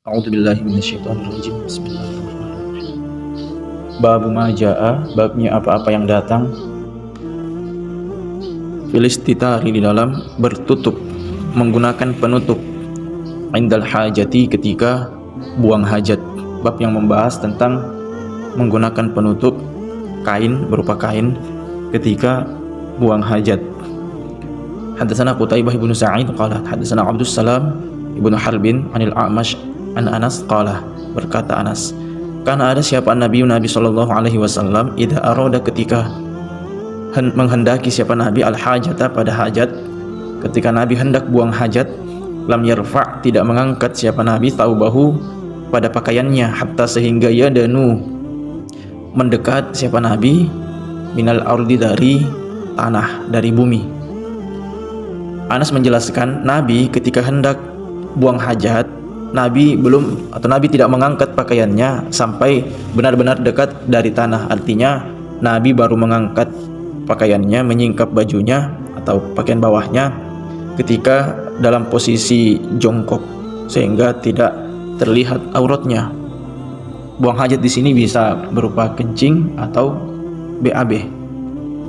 A'udzubillahi minasyaitonirrajim. Bismillahirrahmanirrahim. Babu ma jaa, babnya apa-apa yang datang. Filistitari, di dalam bertutup, menggunakan penutup. Indal hajati, ketika buang hajat. Bab yang membahas tentang menggunakan penutup kain, berupa kain ketika buang hajat. Hadatsana Qutaibah ibnu Sa'id qala hadatsana Abdus Salam ibnu Harbin anil A'mash an Anas qala, berkata Anas, karena ada siapa Nabi sallallahu alaihi wasallam idza arada, ketika menghendaki siapa Nabi al-hajata, pada hajat, ketika Nabi hendak buang hajat, lam yarfa', tidak mengangkat siapa Nabi thawbahu, pada pakaiannya, hatta sehingga yadanu, mendekat siapa Nabi, minal ardi, dari tanah, dari bumi. Anas menjelaskan, Nabi ketika hendak buang hajat, Nabi tidak mengangkat pakaiannya sampai benar-benar dekat dari tanah. Artinya Nabi baru mengangkat pakaiannya, menyingkap bajunya atau pakaian bawahnya ketika dalam posisi jongkok, sehingga tidak terlihat auratnya. Buang hajat di sini bisa berupa kencing atau BAB.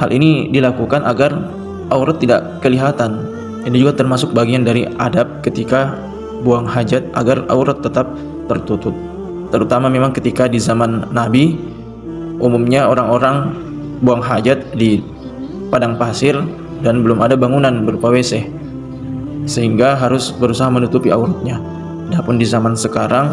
Hal ini dilakukan agar aurat tidak kelihatan. Ini juga termasuk bagian dari adab ketika buang hajat, agar aurat tetap tertutup. Terutama memang ketika di zaman Nabi, umumnya orang-orang buang hajat di padang pasir dan belum ada bangunan berupa WC, sehingga harus berusaha menutupi auratnya. Adapun di zaman sekarang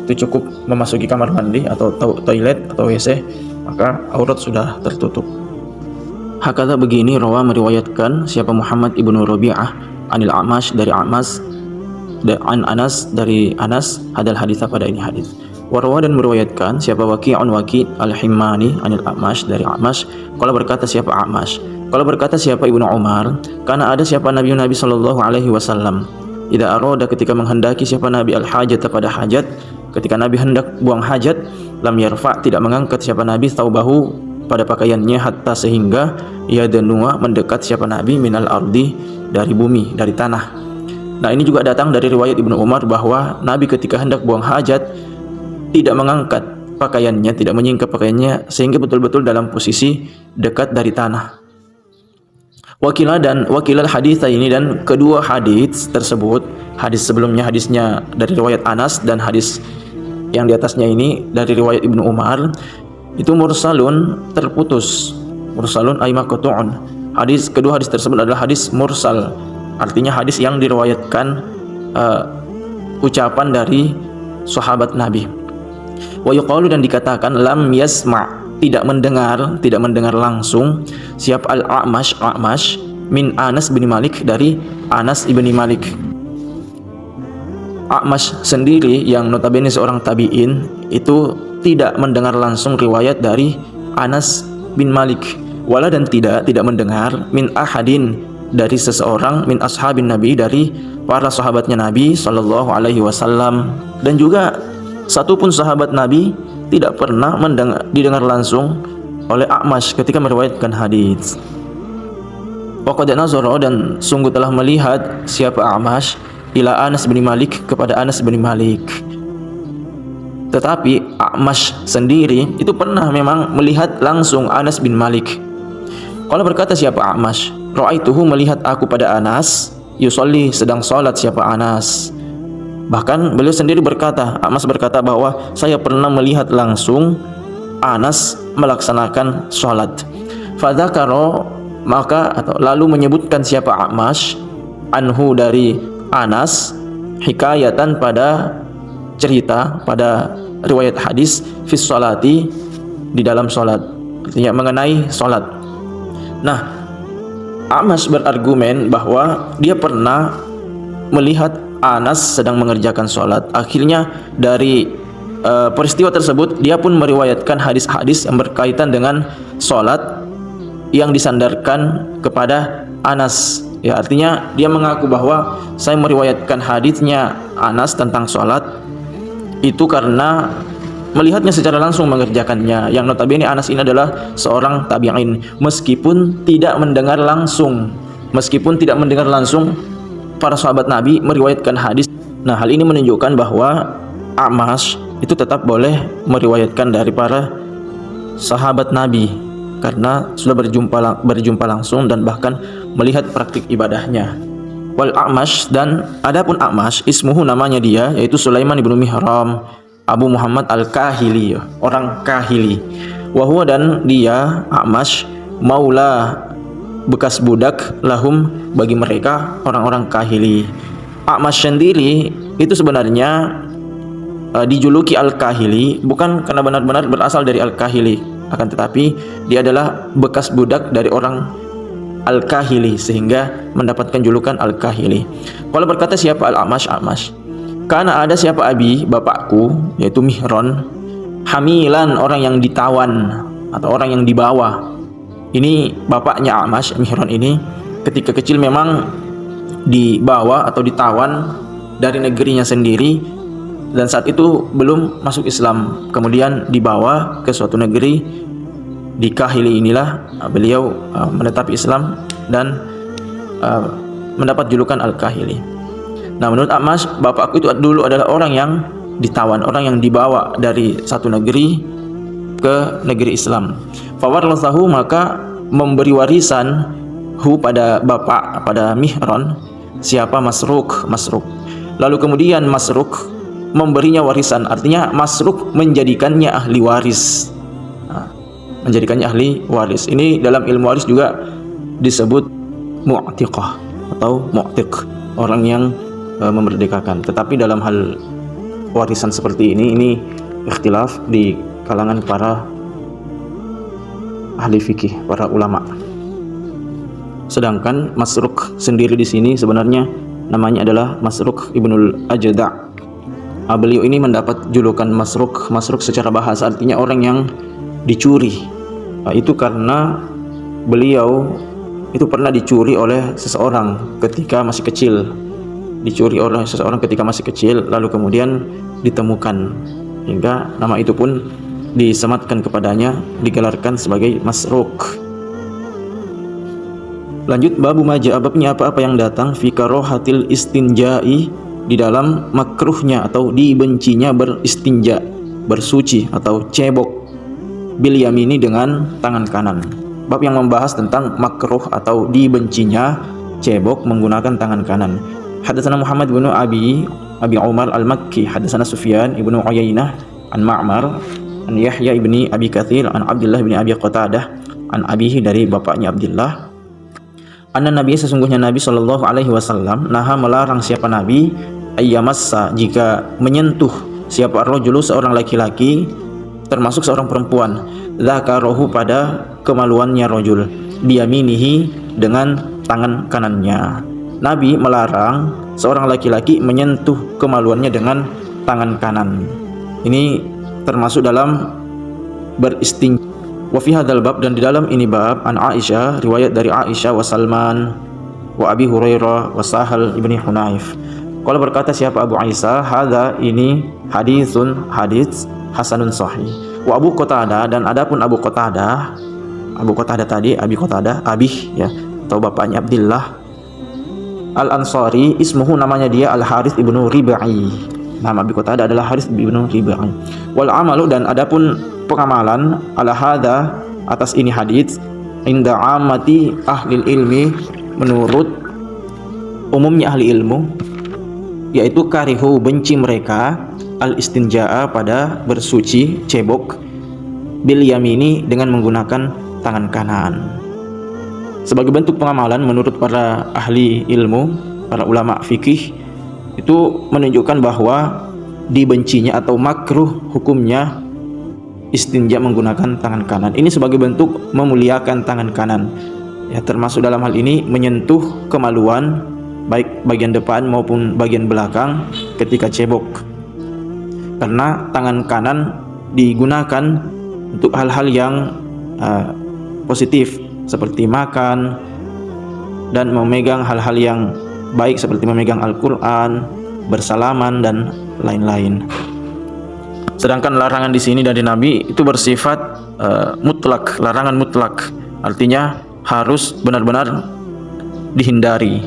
itu cukup memasuki kamar mandi atau toilet atau WC, maka aurat sudah tertutup. Hakata, begini, rawa, meriwayatkan siapa Muhammad ibnu Rabi'ah anil A'mash, dari A'mash, an Anas, dari Anas, hadal haditha, pada ini hadis. Warwa, dan meriwayatkan siapa Waqi'un Waqi' al-Himmani anil A'mash, dari A'mash, kalau berkata siapa A'mash, kalau berkata siapa Ibnu Umar, karena ada siapa Nabi sallallahu alaihi wasallam idza arada, ketika menghendaki siapa Nabi al-hajat, pada hajat, ketika Nabi hendak buang hajat, lam yarfa', tidak mengangkat siapa Nabi thawbahu, pada pakaiannya, hatta sehingga yadanua, mendekat siapa Nabi, minal ardi, dari bumi, dari tanah. Nah, ini juga datang dari riwayat Ibnu Umar bahwa Nabi ketika hendak buang hajat tidak mengangkat pakaiannya, tidak menyingkap pakaiannya, sehingga betul-betul dalam posisi dekat dari tanah. Wakilal hadis ini, dan kedua hadis tersebut, hadis sebelumnya hadisnya dari riwayat Anas, dan hadis yang di atasnya ini dari riwayat Ibnu Umar, itu mursalun, terputus. Mursalun ay maqtu'un. Kedua hadis tersebut adalah hadis mursal, artinya hadis yang diriwayatkan ucapan dari sahabat Nabi. Wa yuqalu, dan dikatakan, lam yasma', tidak mendengar langsung siapa A'mash min Anas bin Malik, dari Anas bin Malik. A'mash sendiri yang notabene seorang tabi'in, itu tidak mendengar langsung riwayat dari Anas bin Malik. Wala, dan tidak mendengar min ahadin, dari seseorang, min ashabin Nabi, dari para sahabatnya Nabi sallallahu alaihi wasallam. Dan juga satupun sahabat Nabi tidak pernah didengar langsung oleh A'mash ketika meriwayatkan hadis. Wa qad nazara, dan sungguh telah melihat siapa A'mash ila Anas bin Malik, kepada Anas bin Malik. Tetapi A'mash sendiri itu pernah memang melihat langsung Anas bin Malik. Kalau berkata siapa A'mash, ra'aituhu, melihat aku pada Anas, yusolli, sedang salat siapa Anas. Bahkan beliau sendiri berkata, A'mash berkata bahwa saya pernah melihat langsung Anas melaksanakan salat. Fadzakara, maka atau lalu menyebutkan siapa A'mash anhu, dari Anas, hikayatan, pada cerita, pada riwayat hadis, fis sholati, di dalam sholat, artinya mengenai sholat. Nah, A'mash berargumen bahwa dia pernah melihat Anas sedang mengerjakan sholat. Akhirnya dari peristiwa tersebut, dia pun meriwayatkan hadis-hadis yang berkaitan dengan sholat yang disandarkan kepada Anas. Ya, artinya dia mengaku bahwa saya meriwayatkan hadisnya Anas tentang sholat itu karena melihatnya secara langsung mengerjakannya. Yang notabene Anas ini adalah seorang tabi'in, meskipun tidak mendengar langsung para sahabat Nabi meriwayatkan hadis. Nah, hal ini menunjukkan bahwa A'mash itu tetap boleh meriwayatkan dari para sahabat Nabi karena sudah berjumpa langsung dan bahkan melihat praktik ibadahnya. Wal A'mash, dan adapun A'mash ismuhu, namanya dia yaitu Sulaiman ibnu Mihram Abu Muhammad Al-Kahili, orang Kahili. Wahwa, dan dia A'mash maula, bekas budak, lahum, bagi mereka orang-orang Kahili. A'mash sendiri itu sebenarnya dijuluki Al-Kahili bukan karena benar-benar berasal dari Al-Kahili, akan tetapi dia adalah bekas budak dari orang Al-Kahili sehingga mendapatkan julukan Al-Kahili. Kalau berkata siapa Al-A'mash, A'mash, karena ada siapa abi, bapakku, yaitu Mihron, hamilan, orang yang ditawan atau orang yang dibawa. Ini bapaknya A'mash, Mihron ini ketika kecil memang dibawa atau ditawan dari negerinya sendiri, dan saat itu belum masuk Islam, kemudian dibawa ke suatu negeri. Di Kahili inilah beliau menetapi Islam dan mendapat julukan Al-Kahili. Nah, menurut A'mash, bapakku itu dulu adalah orang yang ditawan, orang yang dibawa dari satu negeri ke negeri Islam. Fawarlathahu, maka memberi warisan pada bapak, pada Mihron, siapa? Masruk. Lalu kemudian Masruk memberinya warisan, artinya Masruk menjadikannya ahli waris. Menjadikannya ahli waris. Ini dalam ilmu waris juga disebut mu'tiqah atau mu'tiq, orang yang memerdekakan. Tetapi dalam hal warisan seperti ini ikhtilaf di kalangan para ahli fikih, para ulama. Sedangkan Masruk sendiri di sini sebenarnya namanya adalah Masruk ibnul Ajda'. Beliau ini mendapat julukan Masruk secara bahasa artinya orang yang dicuri. Itu karena beliau itu pernah dicuri oleh seseorang ketika masih kecil. Lalu kemudian ditemukan, hingga nama itu pun disematkan kepadanya, digelarkan sebagai Masruk. Lanjut, babu maja, babnya apa-apa yang datang fi karohatil istinja'i, di dalam makruhnya atau dibencinya beristinja, bersuci atau cebok, bil yamini, dengan tangan kanan. Bab yang membahas tentang makruh atau dibencinya cebok menggunakan tangan kanan. Hadatsana Muhammad bin Abi Umar Al-Makki, hadatsana Sufyan ibnu Uyainah an Ma'mar an Yahya ibni Abi Katsir an Abdullah bin Abi Qatadah an abihi, dari bapaknya Abdullah, anna Nabi, sesungguhnya Nabi sallallahu alaihi wasallam, naha, melarang siapa Nabi, ayyamassa, jika menyentuh siapa rajulu, seorang laki-laki, termasuk seorang perempuan, dzakarahu, pada kemaluannya rajul, biyaminihi, dengan tangan kanannya. Nabi melarang seorang laki-laki menyentuh kemaluannya dengan tangan kanan. Ini termasuk dalam beristinja. Wa fi hadzal bab, dan di dalam ini bab, an Aisyah, riwayat dari Aisyah, wa Salman, wa Abi Hurairah, wa Sahal ibni Hunayf. Kalau berkata siapa Abu Aisyah, hadza, ini hadis hasanun sahih. Wa Abu Qatadah, dan adapun Abu Qatadah tadi, Abi Qatadah, abih ya, atau bapaknya Abdullah Al-Ansari, ismuhu, namanya dia Al-Harits ibnu Rib'i. Nama Abi Qatadah adalah Harits ibnu Rib'i. Wal amalu, dan adapun pengamalan, ala hadza, atas ini hadis, inda amati ahli ilmi, menurut umumnya ahli ilmu, yaitu karihu, benci mereka, al-istinja'a, pada bersuci cebok, bil yamini, dengan menggunakan tangan kanan. Sebagai bentuk pengamalan menurut para ahli ilmu, para ulama fikih, itu menunjukkan bahwa dibencinya atau makruh hukumnya istinja menggunakan tangan kanan. Ini sebagai bentuk memuliakan tangan kanan, ya, termasuk dalam hal ini menyentuh kemaluan baik bagian depan maupun bagian belakang ketika cebok, karena tangan kanan digunakan untuk hal-hal yang positif seperti makan dan memegang hal-hal yang baik seperti memegang Al-Qur'an, bersalaman, dan lain-lain. Sedangkan larangan di sini dari Nabi itu bersifat mutlak, larangan mutlak, artinya harus benar-benar dihindari.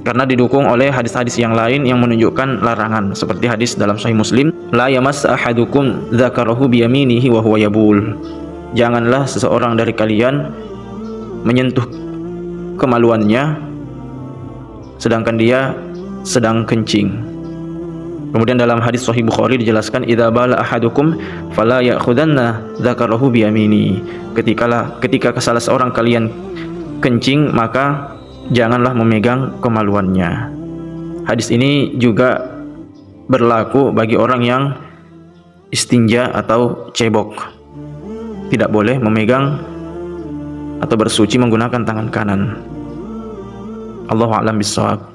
karena didukung oleh hadis-hadis yang lain yang menunjukkan larangan, seperti hadis dalam Sahih Muslim, la yamas ahadukum dzakarahu biyaminihi wa huwa yabul. Janganlah seseorang dari kalian menyentuh kemaluannya sedangkan dia sedang kencing. Kemudian dalam hadis Sahih Bukhari dijelaskan, idza bala ahadukum fala ya'khudanna dzakarahu biyamini. Ketika salah seorang kalian kencing, maka janganlah memegang kemaluannya. Hadis ini juga berlaku bagi orang yang istinja atau cebok. Tidak boleh memegang atau bersuci menggunakan tangan kanan. Allahu a'lam bishawab.